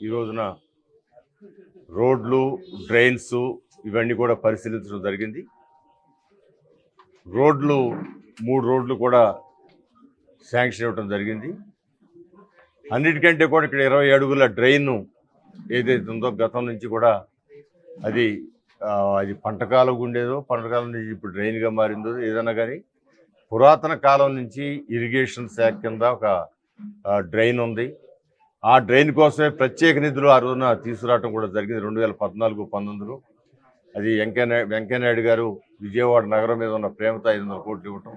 ఈ రోజున రోడ్లు, డ్రైన్స్ ఇవన్నీ కూడా పరిశీలించడం జరిగింది. రోడ్లు 3 రోడ్లు కూడా శాంక్షన్ ఇవ్వడం జరిగింది. అన్నిటికంటే కూడా ఇక్కడ 20 అడుగుల డ్రైన్ ఏదైతే ఉందో గతం నుంచి కూడా అది పంటకాలం ఉండేదో, పంటకాలం నుంచి ఇప్పుడు డ్రైన్గా మారిందో ఏదన్నా కానీ పురాతన కాలం నుంచి ఇరిగేషన్ శాఖ కింద ఒక డ్రైన్ ఉంది. ఆ డ్రైన్ కోసమే ప్రత్యేక నిధులు ఆ రోజున తీసుకురావడం కూడా జరిగింది 2014-19లో. అది వెంకయ్యనాయుడు గారు విజయవాడ నగరం మీద ఉన్న ప్రేమతో 500 కోట్లు ఇవ్వటం,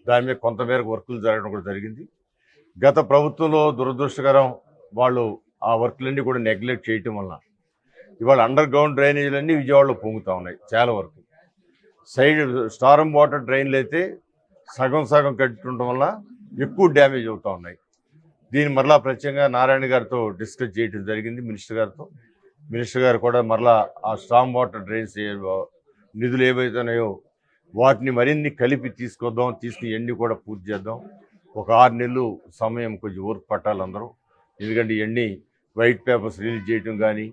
దాని మీద కొంతమేరకు వర్కులు జరగడం కూడా జరిగింది. గత ప్రభుత్వంలో దురదృష్టకరం వాళ్ళు ఆ వర్కులన్నీ కూడా నెగ్లెక్ట్ చేయటం వల్ల ఇవాళ అండర్ గ్రౌండ్ డ్రైనేజీలన్నీ విజయవాడలో పొంగుతూ ఉన్నాయి. చాలా వరకు సైడ్ స్టారం వాటర్ డ్రైన్లు అయితే సగం కట్టుండటం వల్ల ఎక్కువ డ్యామేజ్ అవుతూ ఉన్నాయి. దీన్ని మరలా ప్రత్యేకంగా నారాయణ గారితో డిస్కస్ చేయడం జరిగింది మినిస్టర్ గారితో. మినిస్టర్ గారు కూడా మరలా ఆ స్టామ్ వాటర్ డ్రైన్స్ నిధులు ఏవైతున్నాయో వాటిని మరిన్ని కలిపి తీసుకుని ఎన్ని కూడా పూర్తి చేద్దాం. ఒక 6 నెలలు సమయం కొంచెం ఓర్పు పట్టాలి అందరూ. ఎందుకంటే ఇవన్నీ వైట్ పేపర్స్ రిలీజ్ చేయటం కానీ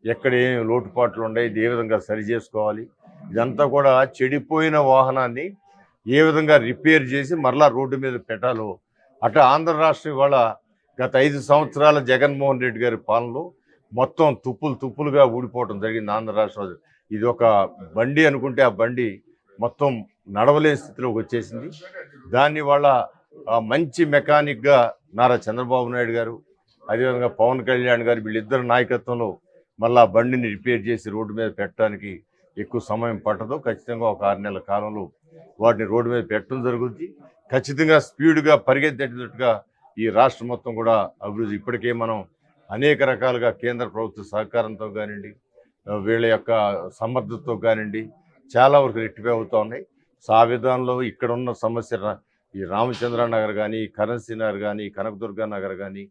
ఎక్కడ ఏం లోటుపాట్లు ఉన్నాయి, ఇది ఏ విధంగా సరి చేసుకోవాలి, ఇదంతా కూడా చెడిపోయిన వాహనాన్ని ఏ విధంగా రిపేర్ చేసి మరలా రోడ్డు మీద పెట్టాలో అటు ఆంధ్ర రాష్ట్రం ఇవాళ గత 5 సంవత్సరాల జగన్మోహన్ రెడ్డి గారి పాలనలో మొత్తం తుప్పులుగా ఊడిపోవటం జరిగింది ఆంధ్ర రాష్ట్రం. ఇది ఒక బండి అనుకుంటే ఆ బండి మొత్తం నడవలేని స్థితిలోకి వచ్చేసింది. దాన్ని వాళ్ళ మంచి మెకానిక్గా నారా చంద్రబాబు నాయుడు గారు, అదేవిధంగా పవన్ కళ్యాణ్ గారు వీళ్ళిద్దరు నాయకత్వంలో మళ్ళా బండిని రిపేర్ చేసి రోడ్డు మీద పెట్టడానికి ఎక్కువ సమయం పట్టదు. ఖచ్చితంగా ఒక 6 నెలల కాలంలో వాటిని రోడ్డు మీద పెట్టడం జరుగుతుంది. ఖచ్చితంగా స్పీడ్గా పరిగెత్తేటట్టుగా ఈ రాష్ట్రం మొత్తం కూడా అభివృద్ధి. ఇప్పటికే మనం అనేక రకాలుగా కేంద్ర ప్రభుత్వ సహకారంతో కానివ్వండి, వీళ్ళ యొక్క సమర్థతతో కానివ్వండి చాలా వరకు రెక్టిఫై అవుతూ ఉన్నాయి. ఆ విధానంలో ఇక్కడ ఉన్న సమస్య ఈ రామచంద్ర నగర్ కానీ, కరెన్సీ నగర్ కానీ, కనకదుర్గ నగర్ కానీ,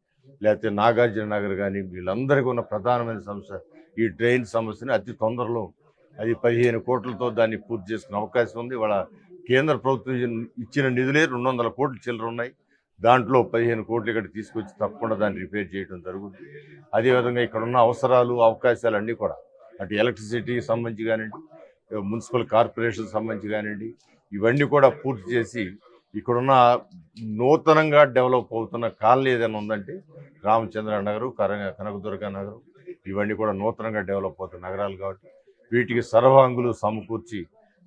లేకపోతే నాగార్జున నగర్ కానీ వీళ్ళందరికీ ఉన్న ప్రధానమైన సమస్య ఈ డ్రైన్ సమస్యని అతి తొందరలో అది 15 కోట్లతో దాన్ని పూర్తి చేసుకునే అవకాశం ఉంది. వాళ్ళ కేంద్ర ప్రభుత్వం ఇచ్చిన నిధులే 200 కోట్లు చిల్లర ఉన్నాయి. దాంట్లో 15 కోట్లు ఇక్కడ తీసుకొచ్చి తప్పకుండా దాన్ని రిపేర్ చేయడం జరుగుతుంది. అదేవిధంగా ఇక్కడ ఉన్న అవసరాలు, అవకాశాలు అన్నీ కూడా అటు ఎలక్ట్రిసిటీకి సంబంధించి కానివ్వండి, మున్సిపల్ కార్పొరేషన్ సంబంధించి కానివ్వండి, ఇవన్నీ కూడా పూర్తి చేసి ఇక్కడున్న నూతనంగా డెవలప్ అవుతున్న కాలనీ ఏదైనా ఉందంటే రామచంద్ర నగరు, కనకదుర్గ నగరు, ఇవన్నీ కూడా నూతనంగా డెవలప్ అవుతున్న నగరాలు కాబట్టి వీటికి సర్వాంగులు సమకూర్చి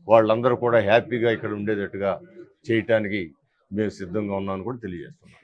వాళ్ళందరూ కూడా హ్యాపీగా ఇక్కడ ఉండేటట్టుగా చేయటానికి మేము సిద్ధంగా ఉన్నామని కూడా తెలియజేస్తున్నాం.